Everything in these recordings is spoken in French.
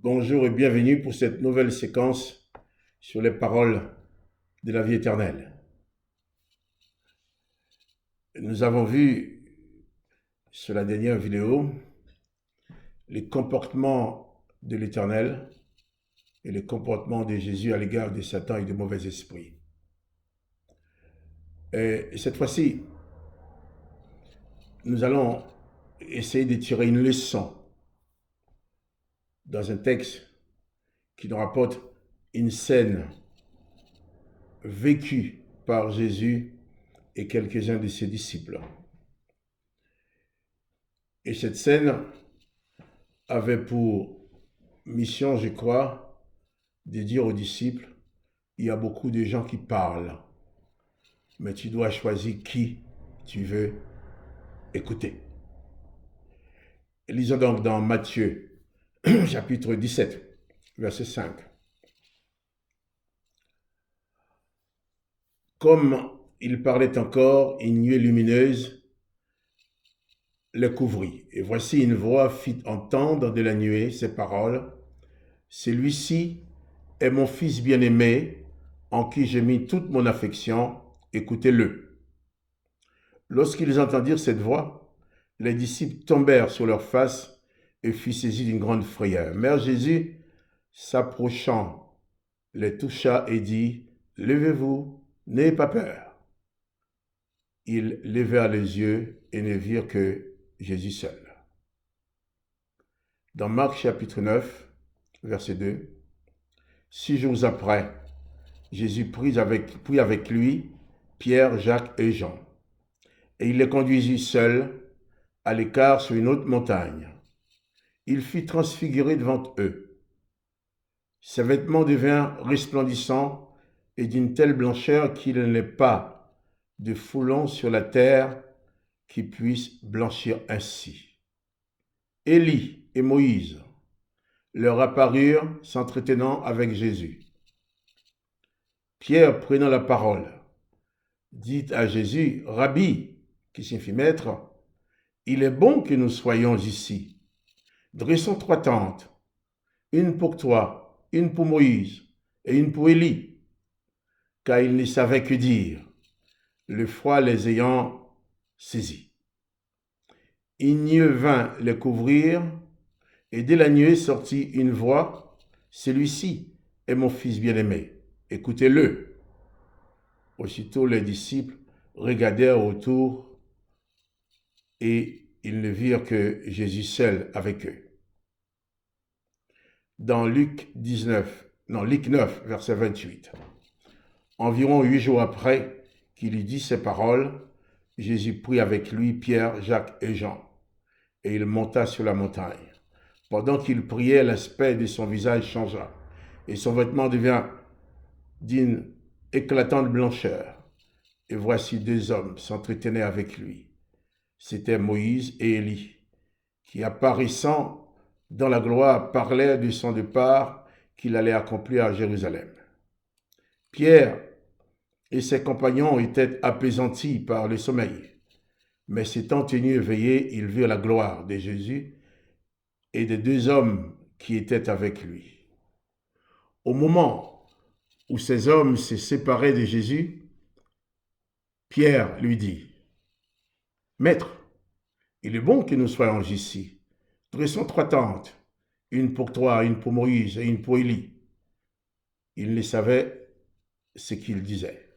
Bonjour et bienvenue pour cette nouvelle séquence sur les paroles de la vie éternelle. Nous avons vu sur la dernière vidéo les comportements de l'Éternel et les comportements de Jésus à l'égard de Satan et de mauvais esprits. Et cette fois-ci, nous allons essayer de tirer une leçon dans un texte qui nous rapporte une scène vécue par Jésus et quelques-uns de ses disciples. Et cette scène avait pour mission, je crois, de dire aux disciples, il y a beaucoup de gens qui parlent, mais tu dois choisir qui tu veux écouter. Lisons donc dans Matthieu, chapitre 17, verset 5. Comme il parlait encore, une nuée lumineuse les couvrit. Et voici une voix fit entendre de la nuée ces paroles. Celui-ci est mon fils bien-aimé, en qui j'ai mis toute mon affection, écoutez-le. Lorsqu'ils entendirent cette voix, les disciples tombèrent sur leurs faces et furent saisis d'une grande frayeur. Mère Jésus, s'approchant, les toucha et dit, « Levez-vous, n'ayez pas peur. » Ils levèrent les yeux et ne virent que Jésus seul. Dans Marc chapitre 9, verset 2, « 6 jours après, Jésus prit avec lui Pierre, Jacques et Jean, et il les conduisit seuls à l'écart sur une autre montagne. Il fut transfiguré devant eux. Ses vêtements devinrent resplendissants et d'une telle blancheur qu'il n'est pas de foulon sur la terre qui puisse blanchir ainsi. Élie et Moïse leur apparurent s'entretenant avec Jésus. Pierre, prenant la parole, dit à Jésus, « Rabbi », qui signifie maître, « il est bon que nous soyons ici. Dressons 3 tentes, une pour toi, une pour Moïse et une pour Élie. » Car ils ne savaient que dire, le froid les ayant saisis. Une nuée vint les couvrir, et dès la nuée sortit une voix, « Celui-ci est mon fils bien-aimé, écoutez-le. » Aussitôt les disciples regardèrent autour et ils ne virent que Jésus seul avec eux. Dans Luc 9, verset 28. Environ 8 jours après qu'il eut dit ces paroles, Jésus prit avec lui Pierre, Jacques et Jean, et il monta sur la montagne. Pendant qu'il priait, l'aspect de son visage changea, et son vêtement devint d'une éclatante blancheur. Et voici 2 hommes s'entretenaient avec lui. C'étaient Moïse et Élie, qui apparaissant dans la gloire parlaient de son départ qu'il allait accomplir à Jérusalem. Pierre et ses compagnons étaient appesantis par le sommeil, mais s'étant tenus éveillés, ils virent la gloire de Jésus et des 2 hommes qui étaient avec lui. Au moment où ces hommes se séparaient de Jésus, Pierre lui dit, « Maître, il est bon que nous soyons ici. Dressons 3 tentes, une pour toi, une pour Moïse et une pour Élie. » Il ne savait ce qu'il disait.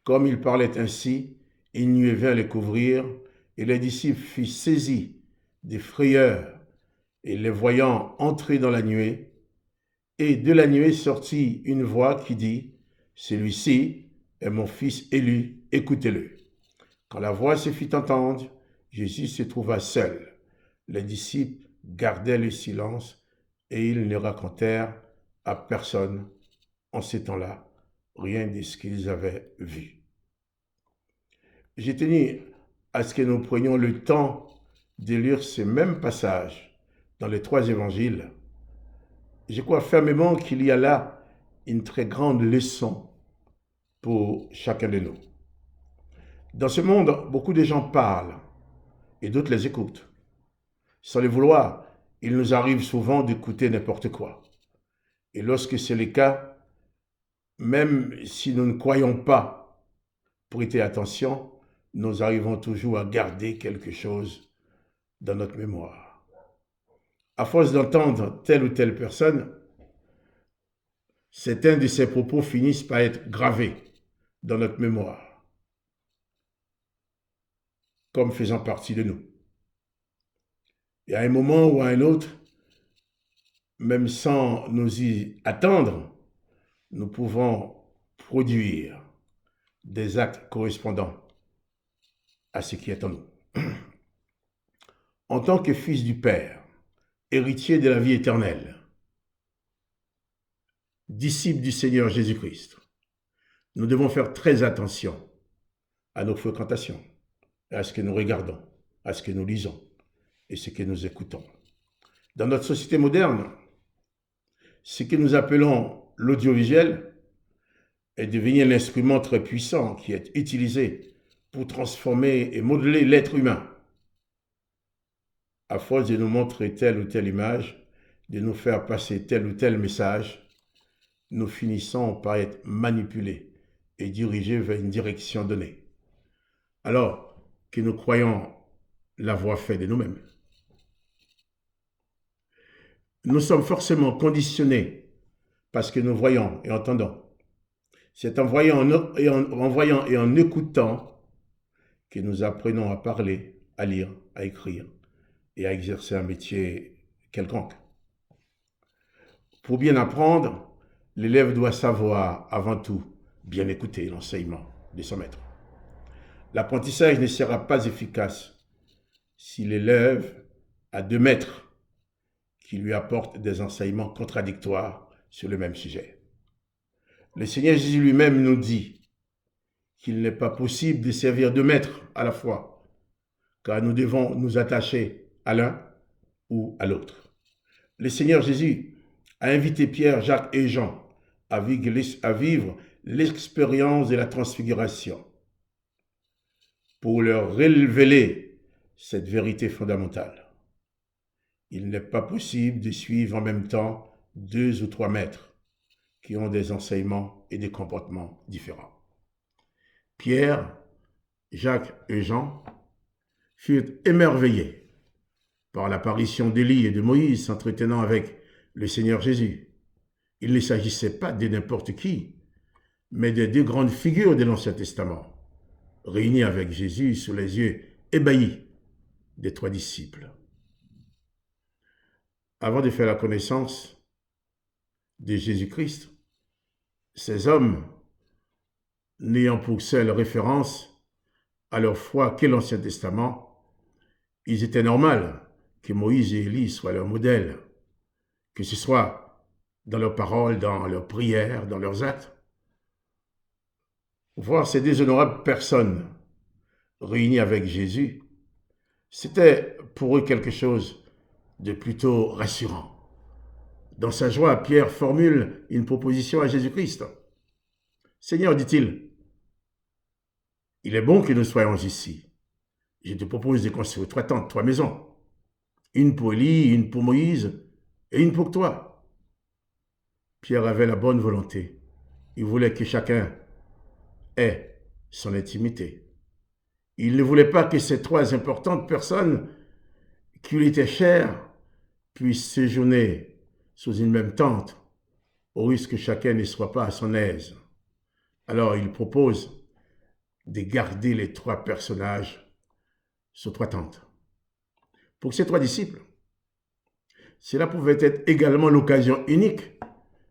Comme il parlait ainsi, une nuée vint les couvrir, et les disciples furent saisis de frayeur, et les voyant entrer dans la nuée, et de la nuée sortit une voix qui dit, « Celui-ci est mon fils élu, écoutez-le. » Quand la voix se fit entendre, Jésus se trouva seul. Les disciples gardaient le silence et ils ne racontèrent à personne en ces temps-là rien de ce qu'ils avaient vu. J'ai tenu à ce que nous prenions le temps de lire ce même passage dans les 3 évangiles. Je crois fermement qu'il y a là une très grande leçon pour chacun de nous. Dans ce monde, beaucoup de gens parlent et d'autres les écoutent. Sans le vouloir, il nous arrive souvent d'écouter n'importe quoi. Et lorsque c'est le cas, même si nous ne croyons pas prêter attention, nous arrivons toujours à garder quelque chose dans notre mémoire. À force d'entendre telle ou telle personne, certains de ses propos finissent par être gravés dans notre mémoire, comme faisant partie de nous. Et à un moment ou à un autre, même sans nous y attendre, nous pouvons produire des actes correspondants à ce qui est en nous. En tant que fils du Père, héritier de la vie éternelle, disciple du Seigneur Jésus-Christ, nous devons faire très attention à nos fréquentations, à ce que nous regardons, à ce que nous lisons et ce que nous écoutons. Dans notre société moderne, ce que nous appelons l'audiovisuel est devenu un instrument très puissant qui est utilisé pour transformer et modeler l'être humain. À force de nous montrer telle ou telle image, de nous faire passer tel ou tel message, nous finissons par être manipulés et dirigés vers une direction donnée, alors que nous croyons l'avoir fait de nous-mêmes. Nous sommes forcément conditionnés parce que nous voyons et entendons. C'est en voyant et en écoutant que nous apprenons à parler, à lire, à écrire et à exercer un métier quelconque. Pour bien apprendre, l'élève doit savoir avant tout bien écouter l'enseignement de son maître. L'apprentissage ne sera pas efficace si l'élève a deux maîtres qui lui apportent des enseignements contradictoires sur le même sujet. Le Seigneur Jésus lui-même nous dit qu'il n'est pas possible de servir deux maîtres à la fois, car nous devons nous attacher à l'un ou à l'autre. Le Seigneur Jésus a invité Pierre, Jacques et Jean à vivre l'expérience de la transfiguration pour leur révéler cette vérité fondamentale. Il n'est pas possible de suivre en même temps deux ou trois maîtres qui ont des enseignements et des comportements différents. Pierre, Jacques et Jean furent émerveillés par l'apparition d'Élie et de Moïse s'entretenant avec le Seigneur Jésus. Il ne s'agissait pas de n'importe qui, mais de deux grandes figures de l'Ancien Testament, réunies avec Jésus sous les yeux ébahis des trois disciples. Avant de faire la connaissance de Jésus-Christ, ces hommes, n'ayant pour seule référence à leur foi que l'Ancien Testament, il était normal que Moïse et Élie soient leurs modèles, que ce soit dans leurs paroles, dans leurs prières, dans leurs actes. Voir ces deux honorables personnes réunies avec Jésus, c'était pour eux quelque chose de plutôt rassurant. Dans sa joie, Pierre formule une proposition à Jésus-Christ. « Seigneur, dit-il, il est bon que nous soyons ici. Je te propose de construire trois tentes, trois maisons. Une pour Élie, une pour Moïse et une pour toi. » Pierre avait la bonne volonté. Il voulait que chacun ait son intimité. Il ne voulait pas que ces trois importantes personnes qui lui étaient chères puissent séjourner sous une même tente, au risque que chacun ne soit pas à son aise. Alors il propose de garder les trois personnages sur trois tentes. Pour ces trois disciples, cela pouvait être également l'occasion unique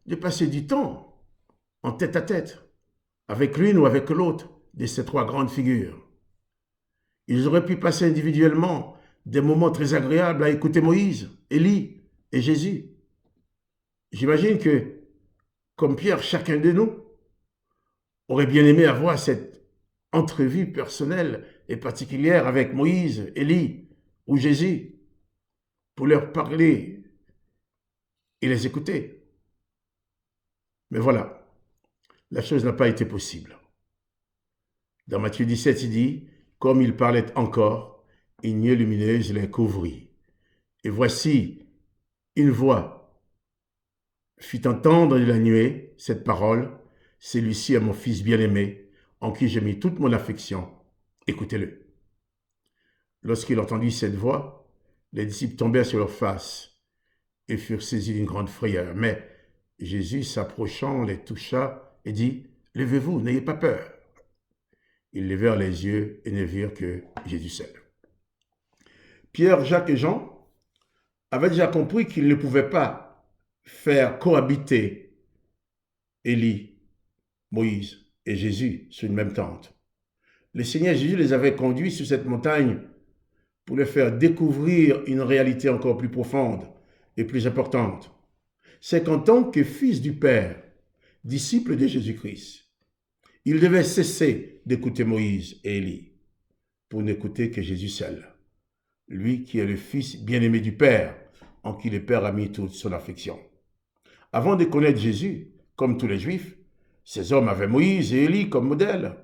de passer du temps en tête à tête avec l'une ou avec l'autre de ces trois grandes figures. Ils auraient pu passer individuellement des moments très agréables à écouter Moïse, Élie et Jésus. J'imagine que, comme Pierre, chacun de nous aurait bien aimé avoir cette entrevue personnelle et particulière avec Moïse, Élie ou Jésus pour leur parler et les écouter. Mais voilà, la chose n'a pas été possible. Dans Matthieu 17, il dit, « Comme il parlait encore, une nuée lumineuse les couvrit. Et voici, Une voix fit entendre de la nuée cette parole, « Celui-ci est mon Fils bien-aimé, en qui j'ai mis toute mon affection. Écoutez-le. » Lorsqu'il entendit cette voix, les disciples tombèrent sur leurs faces et furent saisis d'une grande frayeur. Mais Jésus, s'approchant, les toucha et dit, « Levez-vous, n'ayez pas peur. » Ils levèrent les yeux et ne virent que Jésus seul. Pierre, Jacques et Jean avaient déjà compris qu'ils ne pouvaient pas faire cohabiter Élie, Moïse et Jésus sur une même tente. Le Seigneur Jésus les avait conduits sur cette montagne pour les faire découvrir une réalité encore plus profonde et plus importante. C'est qu'en tant que fils du Père, disciple de Jésus-Christ, il devait cesser d'écouter Moïse et Élie pour n'écouter que Jésus seul, lui qui est le Fils bien-aimé du Père, en qui le Père a mis toute son affection. Avant de connaître Jésus, comme tous les Juifs, ces hommes avaient Moïse et Élie comme modèle.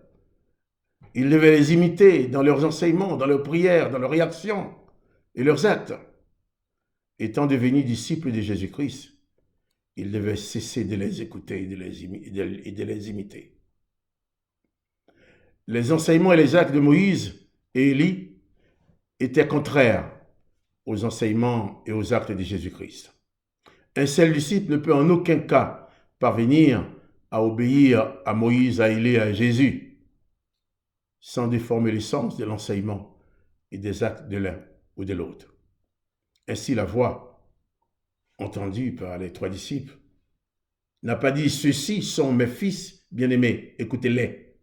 Ils devaient les imiter dans leurs enseignements, dans leurs prières, dans leurs réactions et leurs actes. Étant devenus disciples de Jésus-Christ, ils devaient cesser de les écouter et de les imiter. Les enseignements et les actes de Moïse et Élie étaient contraires aux enseignements et aux actes de Jésus-Christ. Un seul disciple ne peut en aucun cas parvenir à obéir à Moïse, à Élie et à Jésus sans déformer le sens de l'enseignement et des actes de l'un ou de l'autre. Ainsi, la voix entendue par les trois disciples n'a pas dit « Ceux-ci sont mes fils bien-aimés, écoutez-les ».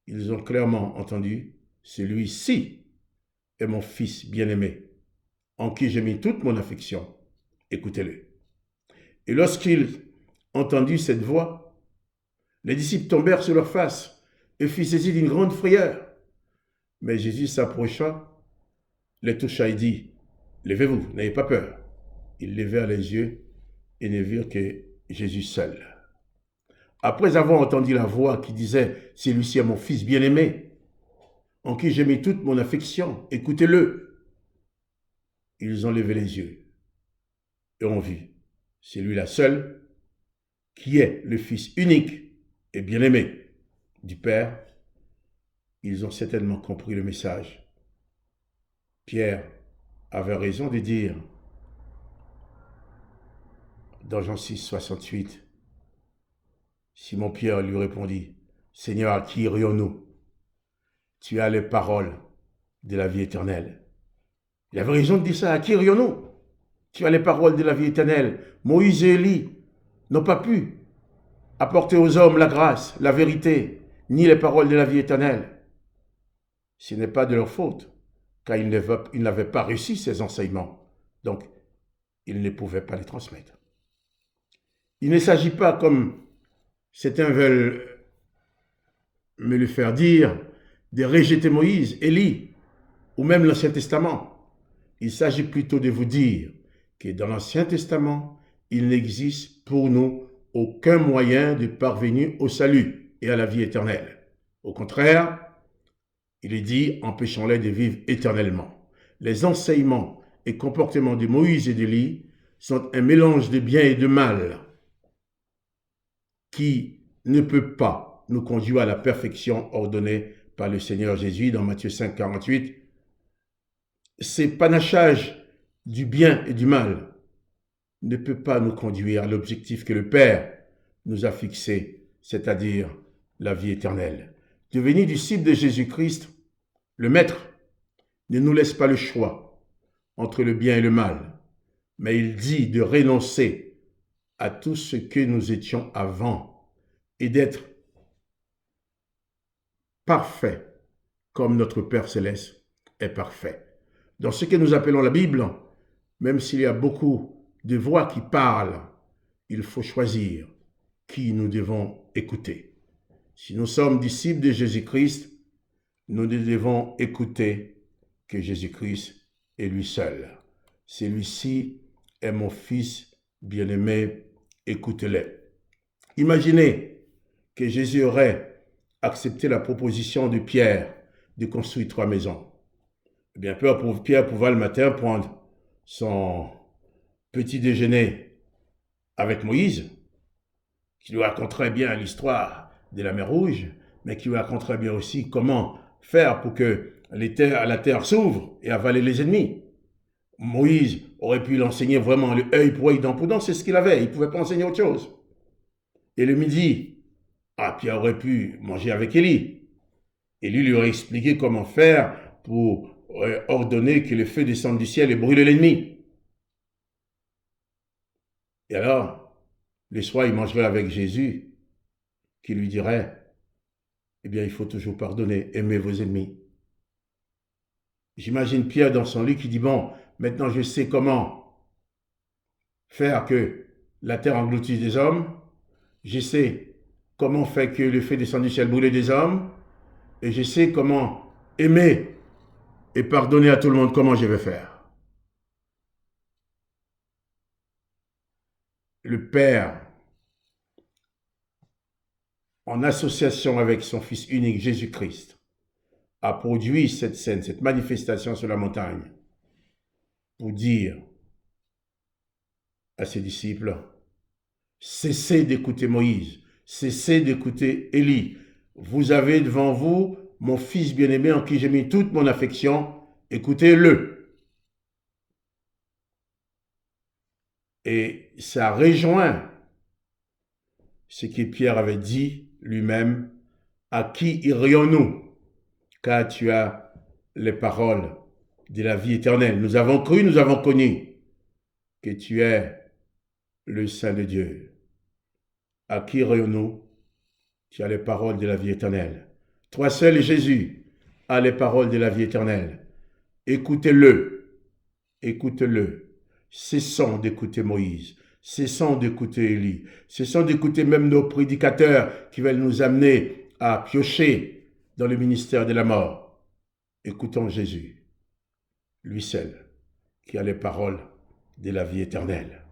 Ils ont clairement entendu « Celui-ci est mon fils bien-aimé, en qui j'ai mis toute mon affection, écoutez-le ». Et lorsqu'ils entendirent cette voix, les disciples tombèrent sur leurs faces et furent saisis d'une grande frayeur. Mais Jésus s'approcha, les toucha et dit, « Levez-vous, n'ayez pas peur. » Ils levèrent les yeux et ne virent que Jésus seul. Après avoir entendu la voix qui disait, « Celui-ci est mon Fils bien-aimé, en qui j'ai mis toute mon affection, écoutez-le. » Ils ont levé les yeux et ont vu, c'est lui-là seul, qui est le Fils unique et bien-aimé du Père. Ils ont certainement compris le message. Pierre avait raison de dire, dans Jean 6, 68, Simon-Pierre lui répondit, « Seigneur, à qui irions-nous? Tu as les paroles de la vie éternelle. » Il avait raison de dire ça, « À qui irions-nous? Tu as les paroles de la vie éternelle. » Moïse et Élie n'ont pas pu apporter aux hommes la grâce, la vérité, ni les paroles de la vie éternelle. Ce n'est pas de leur faute, car ils n'avaient pas reçu ces enseignements. Donc, ils ne pouvaient pas les transmettre. Il ne s'agit pas, comme certains veulent me le faire dire, de rejeter Moïse, Élie, ou même l'Ancien Testament. Il s'agit plutôt de vous dire que dans l'Ancien Testament, il n'existe pour nous aucun moyen de parvenir au salut et à la vie éternelle. Au contraire, il est dit, empêchons-les de vivre éternellement. Les enseignements et comportements de Moïse et d'Élie sont un mélange de bien et de mal qui ne peut pas nous conduire à la perfection ordonnée par le Seigneur Jésus dans Matthieu 5, 48. Ces panachages du bien et du mal ne peut pas nous conduire à l'objectif que le Père nous a fixé, c'est-à-dire la vie éternelle. Devenir disciple de Jésus-Christ, le Maître, ne nous laisse pas le choix entre le bien et le mal, mais il dit de renoncer à tout ce que nous étions avant et d'être parfait comme notre Père Céleste est parfait. Dans ce que nous appelons la Bible, même s'il y a beaucoup de voix qui parlent, il faut choisir qui nous devons écouter. Si nous sommes disciples de Jésus-Christ, nous ne devons écouter que Jésus-Christ est lui seul. Celui-ci est mon Fils bien-aimé, écoutez-le. Imaginez que Jésus aurait accepté la proposition de Pierre de construire 3 maisons. Eh bien, Pierre pouvait le matin prendre son petit déjeuner avec Moïse, qui lui raconterait bien l'histoire de la mer Rouge, mais qui lui raconterait bien aussi comment faire pour que la terre s'ouvre et avaler les ennemis. Moïse aurait pu l'enseigner vraiment le œil pour œil, dent pour dent, c'est ce qu'il avait, il ne pouvait pas enseigner autre chose. Et le midi, Pierre aurait pu manger avec Élie. Élie lui aurait expliqué comment faire pour ordonner que le feu descende du ciel et brûle l'ennemi. Et alors, le soir, il mangerait avec Jésus, qui lui dirait, eh bien, il faut toujours pardonner, aimer vos ennemis. J'imagine Pierre dans son lit qui dit, bon, maintenant je sais comment faire que la terre engloutisse des hommes, je sais comment faire que le feu descende du ciel brûle des hommes, et je sais comment aimer et pardonner à tout le monde, comment je vais faire. Le Père, en association avec son Fils unique Jésus-Christ, a produit cette scène, cette manifestation sur la montagne, pour dire à ses disciples, cessez d'écouter Moïse, cessez d'écouter Élie. Vous avez devant vous mon Fils bien-aimé en qui j'ai mis toute mon affection, écoutez-le. Et ça rejoint ce que Pierre avait dit lui-même, à qui irions-nous? Car tu as les paroles de la vie éternelle. Nous avons cru, nous avons connu que tu es le Saint de Dieu. À qui irions-nous? Tu as les paroles de la vie éternelle. Toi seul, Jésus, a les paroles de la vie éternelle. Écoutez-le, écoutez-le. Cessons d'écouter Moïse, cessons d'écouter Élie, cessons d'écouter même nos prédicateurs qui veulent nous amener à piocher dans le ministère de la mort. Écoutons Jésus, lui seul, qui a les paroles de la vie éternelle.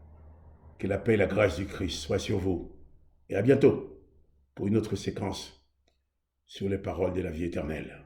Que la paix et la grâce du Christ soient sur vous. Et à bientôt pour une autre séquence sur les paroles de la vie éternelle.